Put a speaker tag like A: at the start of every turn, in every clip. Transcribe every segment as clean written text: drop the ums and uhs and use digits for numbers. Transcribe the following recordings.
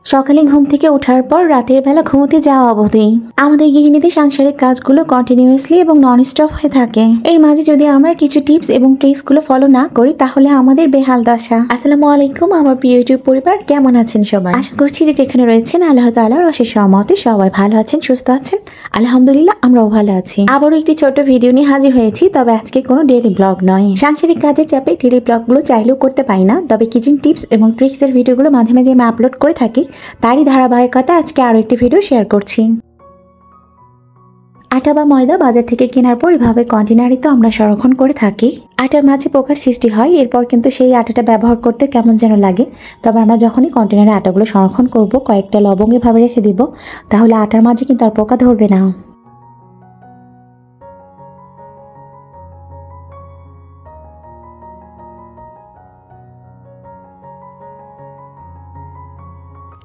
A: সকালে ঘুম থেকে ওঠার পর রাতের বেলা ঘুমোতে যাওয়া অবধি আমাদের গৃহিণীদের সাংসারিক কাজগুলো কন্টিনিউয়াসলি এবং নন স্টপ হয়ে থাকে। এই মাঝে যদি আমরা কিছু টিপস এবং ট্রিক্স গুলো ফলো না করি তাহলে আমাদের বেহাল দশা। আসসালামু আলাইকুম আমার প্রিয় ইউটিউব পরিবার, কেমন আছেন সবাই? আশা করছি যে যেখানে রয়েছেন আল্লাহ তাআলার অশেষ রহমতে সবাই ভালো আছেন, সুস্থ আছেন। আলহামদুলিল্লাহ আমরাও ভালো আছি। আবারও একটি ছোট ভিডিও নিয়ে হাজির হয়েছি, তবে আজকে কোনো ডেইলি ব্লগ নয়। সাংসারিক কাজের চাপে ডেইলি ব্লগগুলো চাইলেও করতে পারি না, তবে কিচেন টিপস এবং ট্রিক্স এর ভিডিওগুলো মাঝে মাঝে আমি আপলোড করে থাকি। তারই ধারাবাহিকতা আজকে আরো একটি ভিডিও শেয়ার করছি। আটা বা ময়দা বাজার থেকে কেনার পর এভাবে কন্টেনারে তো আমরা সংরক্ষণ করে থাকি। আটার মাঝে পোকার সৃষ্টি হয়, এরপর কিন্তু সেই আটাটা ব্যবহার করতে কেমন যেন লাগে। তবে আমরা যখনই কন্টেনারে আটাগুলো সংরক্ষণ করব, কয়েকটা লবঙ্গ এভাবে রেখে দিব, তাহলে আটার মাঝে কিন্তু আর পোকা ধরবে না।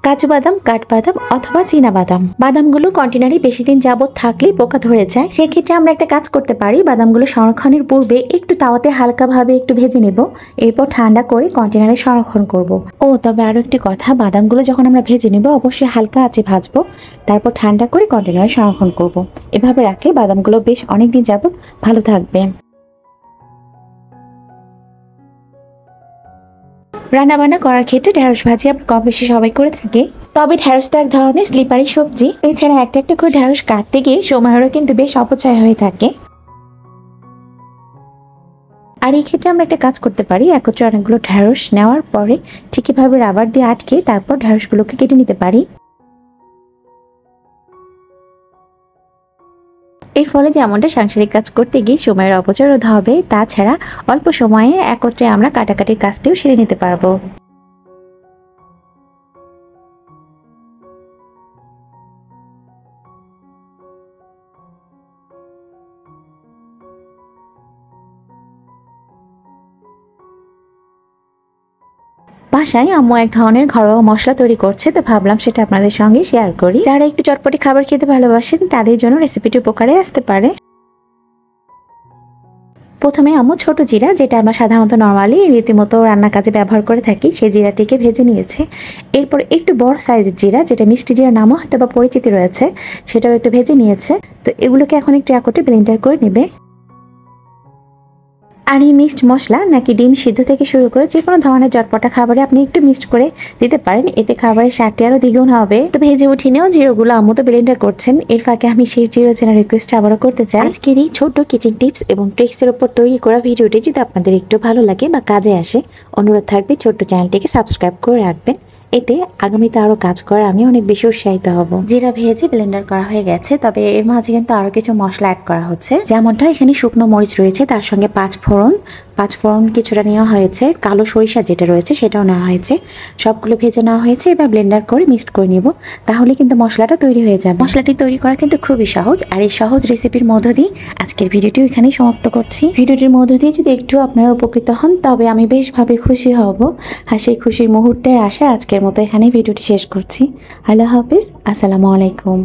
A: কাজু বাদাম, কাঠবাদাম অথবা চীনা বাদাম, বাদামগুলো কন্টেনারে বেশি দিন যাবত থাকলে পোকা ধরে যায়। সেক্ষেত্রে আমরা একটা কাজ করতে পারি, বাদামগুলো সংরক্ষণের পূর্বে একটু তাওয়াতে হালকাভাবে একটু ভেজে নেব, এরপর ঠান্ডা করে কন্টেনারে সংরক্ষণ করব। তবে আরো একটি কথা, বাদামগুলো যখন আমরা ভেজে নেব অবশ্যই হালকা আঁচে ভাজবো, তারপর ঠান্ডা করে কন্টেনারে সংরক্ষণ করব। এভাবে রাখলে বাদামগুলো বেশ অনেকদিন যাবত ভালো থাকবে। রান্নাবান্না করার ক্ষেত্রে ঢেঁড়স ভাজি আমরা কম বেশি সবাই করে থাকি, তবে ঢেঁড়স তো এক ধরনের স্লিপারি সবজি। এছাড়া একটা একটা করে ঢেঁড়স কাটতে গিয়ে সময়েরও কিন্তু বেশ অপচয় হয়ে থাকে। আর এই ক্ষেত্রে আমরা একটা কাজ করতে পারি, একত্রে অনেকগুলো ঢেঁড়স নেওয়ার পরে ঠিক এভাবে রাবার দিয়ে আটকে তারপর ঢেঁড়সগুলোকে কেটে নিতে পারি। এর ফলে যেমনটা সাংসারিক কাজ করতে গিয়ে সময়ের অপচয় রোধ হবে, তাছাড়া অল্প সময়ে একত্রে আমরা কাটাকাটির কাজটিও সেরে নিতে পারবো। বাসায় আম্মু এক ধরনের ঘরোয়া মশলা তৈরি করছে, তো ভাবলাম সেটা আপনাদের সঙ্গে শেয়ার করি। যারা একটু চটপটি খাবার খেতে ভালোবাসেন তাদের জন্য রেসিপিটি উপকারে আসতে পারে। প্রথমে আম্মু ছোট জিরা, যেটা আমরা সাধারণত নর্মালি রীতিমতো রান্নার কাজে ব্যবহার করে থাকি, সেই জিরাটিকে ভেজে নিয়েছে। এরপর একটু বড় সাইজের জিরা, যেটা মিষ্টি জিরা নামও হয়তো বা পরিচিতি রয়েছে, সেটাও একটু ভেজে নিয়েছে। তো এগুলোকে এখন একটু একত্রে ব্লেন্ডার করে নেবে। আর এই মিক্সড মশলা নাকি ডিম সিদ্ধ থেকে শুরু করে যে কোনো ধরনের চটপটা খাবারে আপনি একটু মিক্সড করে দিতে পারেন, এতে খাবারের স্বাদটি আরো দ্বিগুণ হবে। তো ভেজে উঠিনেও জিরোগুলো আম্মু তো ব্লেন্ডার করছেন। এর ফাঁকে আমি সেই জিরো চেনার রিকোয়েস্ট আবারও করতে চাই। আজকের এই ছোট কিচেন টিপস এবং ট্রিক্সের উপর তৈরি করা ভিডিওটি যদি আপনাদের একটু ভালো লাগে বা কাজে আসে, অনুরোধ থাকবে ছোট্ট চ্যানেলটিকে সাবস্ক্রাইব করে রাখবেন। এতে আগামীতে আরো কাজ করে আমি অনেক বেশি উৎসাহিত হব। জিরা ভেজে ব্লেন্ডার করা হয়ে গেছে, তবে এর মাঝে কিন্তু আরো কিছু মশলা অ্যাড করা হচ্ছে। যেমনটা এখানে শুকনো মরিচ রয়েছে, তার সঙ্গে পাঁচ ফোড়ন কিছুটা নেওয়া হয়েছে, কালো সরিষা যেটা রয়েছে সেটাও নেওয়া হয়েছে। সবগুলো ভেজে নেওয়া হয়েছে, এবার ব্লেন্ডার করে মিক্সড করে নিব, তাহলে কিন্তু মশলাটা তৈরি হয়ে যাবে। মশলাটি তৈরি করা কিন্তু খুবই সহজ, আর এই সহজ রেসিপির মধ্য দিয়ে আজকের ভিডিওটি এখানেই সমাপ্ত করছি। ভিডিওটির মধ্য দিয়ে যদি একটু আপনারা উপকৃত হন তবে আমি বেশ ভাবে খুশি হব। আর সেই খুশির মুহূর্তের আশা আজকের মতো এখানেই ভিডিওটি শেষ করছি। আল্লাহ হাফিজ, আসসালামু আলাইকুম।